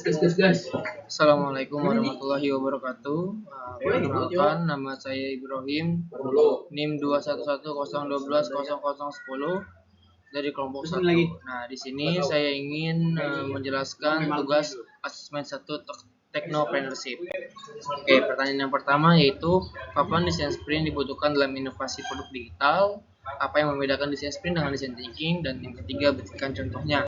Assalamualaikum warahmatullahi wabarakatuh. Perkenalkan, nama saya Ibrahim, NIM 211012010 dari kelompok 1. Nah, di sini saya ingin menjelaskan tugas asesmen 1 Technopreneurship. Oke, pertanyaan yang pertama yaitu kapan desain sprint dibutuhkan dalam inovasi produk digital? Apa yang membedakan desain sprint dengan desain thinking? Dan yang ketiga, berikan contohnya.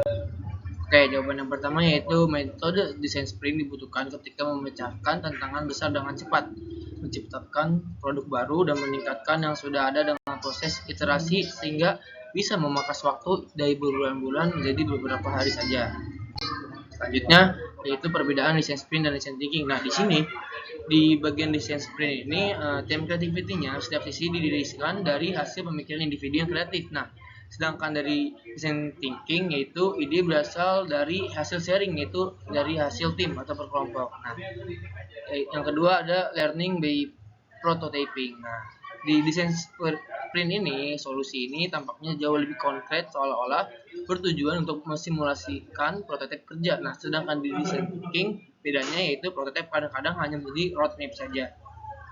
Oke, jawaban yang pertama yaitu metode desain sprint dibutuhkan ketika memecahkan tantangan besar dengan cepat, menciptakan produk baru dan meningkatkan yang sudah ada dengan proses iterasi sehingga bisa memangkas waktu dari berbulan-bulan menjadi beberapa hari saja. Selanjutnya yaitu perbedaan desain sprint dan desain thinking. Nah, di sini di bagian desain sprint ini tim creativity-nya setiap sisi didirikan dari hasil pemikiran individu yang kreatif. Nah, sedangkan dari desain thinking yaitu ide berasal dari hasil sharing, yaitu dari hasil tim atau berkelompok. Nah, yang kedua ada learning by prototyping. Nah, di desain sprint ini, solusi ini tampaknya jauh lebih konkret, seolah-olah bertujuan untuk mensimulasikan prototipe kerja. Nah, sedangkan di desain thinking bedanya yaitu prototipe kadang-kadang hanya menjadi roadmap saja.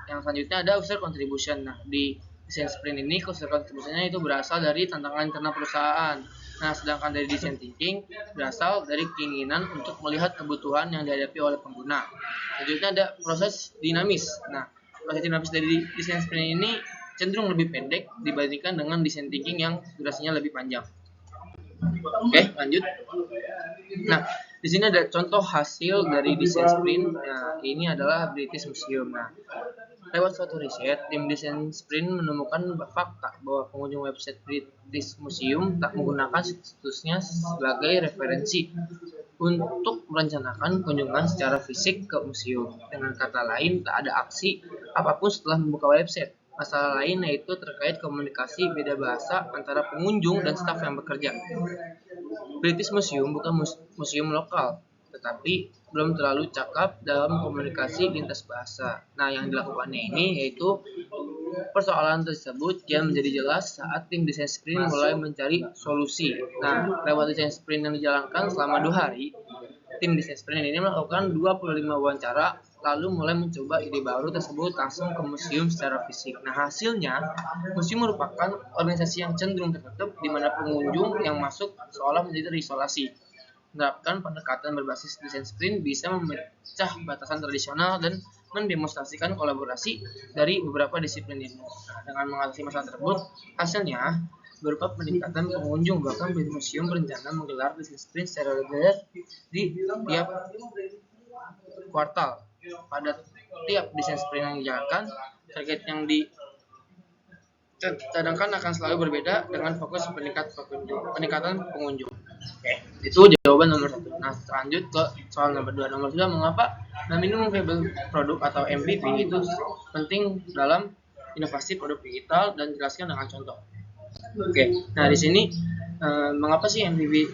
Yang selanjutnya ada user contribution. Nah, di desain sprint ini user contribution-nya itu berasal dari tantangan internal perusahaan. Nah, sedangkan dari desain thinking berasal dari keinginan untuk melihat kebutuhan yang dihadapi oleh pengguna. Selanjutnya ada proses dinamis. Nah, proses dinamis dari desain sprint ini cenderung lebih pendek dibandingkan dengan desain thinking yang durasinya lebih panjang. Oke, lanjut. Nah, di sini ada contoh hasil dari desain sprint. Nah, ini adalah British Museum. Nah, lewat suatu riset, tim desain sprint menemukan fakta bahwa pengunjung website British Museum tak menggunakan situsnya sebagai referensi untuk merencanakan kunjungan secara fisik ke museum. Dengan kata lain, tak ada aksi apapun setelah membuka website. Masalah lain yaitu terkait komunikasi beda bahasa antara pengunjung dan staf yang bekerja. British Museum bukan museum lokal, tetapi belum terlalu cakap dalam komunikasi lintas bahasa. Nah, yang dilakukannya ini yaitu persoalan tersebut yang menjadi jelas saat tim desain sprint mulai mencari solusi. Nah, lewat desain sprint yang dijalankan selama 2 hari, tim desain sprint ini melakukan 25 wawancara, lalu mulai mencoba ide baru tersebut langsung ke museum secara fisik. Nah, hasilnya, museum merupakan organisasi yang cenderung tertutup di mana pengunjung yang masuk seolah menjadi terisolasi. Menerapkan pendekatan berbasis desain sprint bisa memecah batasan tradisional dan mendemonstrasikan kolaborasi dari beberapa disiplin ilmu. Nah, dengan mengatasi masalah tersebut, hasilnya berupa peningkatan pengunjung. Bahkan museum berencana menggelar desain sprint secara reguler di tiap kuartal. Pada tiap desain sprint yang dijalankan, target yang dicadangkan akan selalu berbeda dengan fokus peningkatan pengunjung. Oke, itu jawaban nomor 1. Nah, lanjut ke soal nomor 2. Nomor 2, mengapa minimum viable product atau MVP itu penting dalam inovasi produk digital, dan jelaskan dengan contoh. Oke, nah di sini mengapa sih MVP,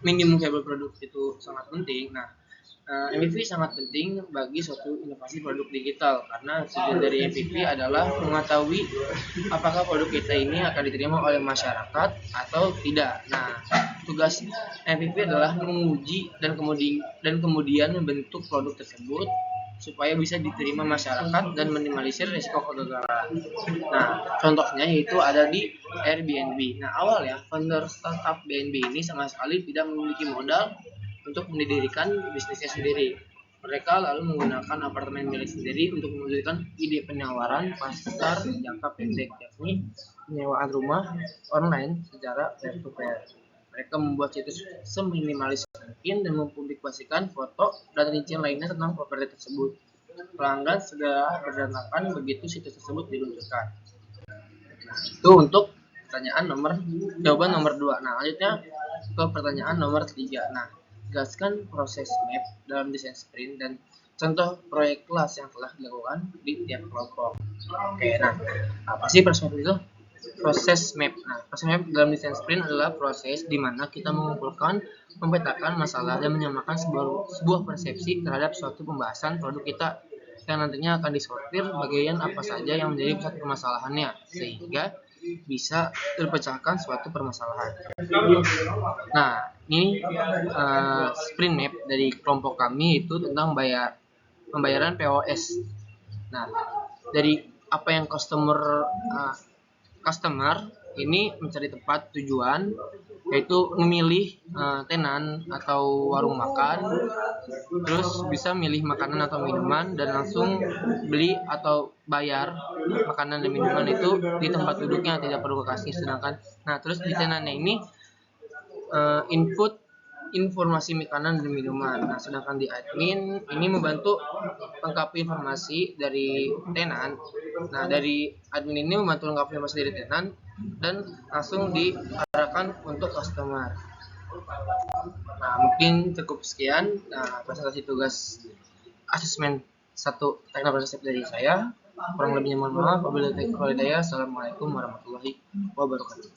minimum viable product, itu sangat penting? Nah, MVP sangat penting bagi suatu inovasi produk digital karena tujuan dari MVP adalah mengetahui apakah produk kita ini akan diterima oleh masyarakat atau tidak. Nah, tugas MVP adalah menguji dan kemudian membentuk produk tersebut supaya bisa diterima masyarakat dan minimalisir risiko kegagalan. Nah, contohnya yaitu ada di Airbnb. Nah, awalnya founder startup BNB ini sama sekali tidak memiliki modal untuk mendirikan bisnisnya sendiri. Mereka lalu menggunakan apartemen milik sendiri untuk mewujudkan ide penawaran pasar jangka pendek, yakni penyewaan rumah online secara peer-to-peer. Mereka membuat situs seminimalis mungkin dan mempublikasikan foto dan rincian lainnya tentang properti tersebut. Pelanggan segera berdatangan begitu situs tersebut diluncurkan. Nah, itu untuk jawaban nomor 2. Nah, lanjutnya ke pertanyaan nomor 3. Nah, jelaskan proses map dalam desain sprint dan contoh proyek kelas yang telah dilakukan di tiap kelompok. Oke, nah, apa sih proses map itu? Proses map. Nah, proses map dalam desain sprint adalah proses di mana kita mengumpulkan, memetakan masalah dan menyamakan sebuah persepsi terhadap suatu pembahasan produk kita yang nantinya akan disortir bagian apa saja yang menjadi pusat permasalahannya sehingga bisa terpecahkan suatu permasalahan. Nah, Ini sprint map dari kelompok kami itu tentang pembayaran POS. Nah, dari apa yang customer ini mencari tempat tujuan, yaitu memilih tenan atau warung makan, terus bisa milih makanan atau minuman dan langsung beli atau bayar makanan dan minuman itu di tempat duduknya, tidak perlu ke kasir. Terus di tenannya ini input informasi makanan dan minuman. Nah, sedangkan di admin ini membantu lengkapi informasi dari tenan. Nah, dari admin ini membantu lengkapi informasi dari tenan dan langsung diarahkan untuk customer. Nah, mungkin cukup sekian presentasi tugas asesmen 1 teknik resep dari saya. Kurang lebihnya mohon maaf. Wabillahi taufiq wal hidayah. Assalamualaikum warahmatullahi wabarakatuh.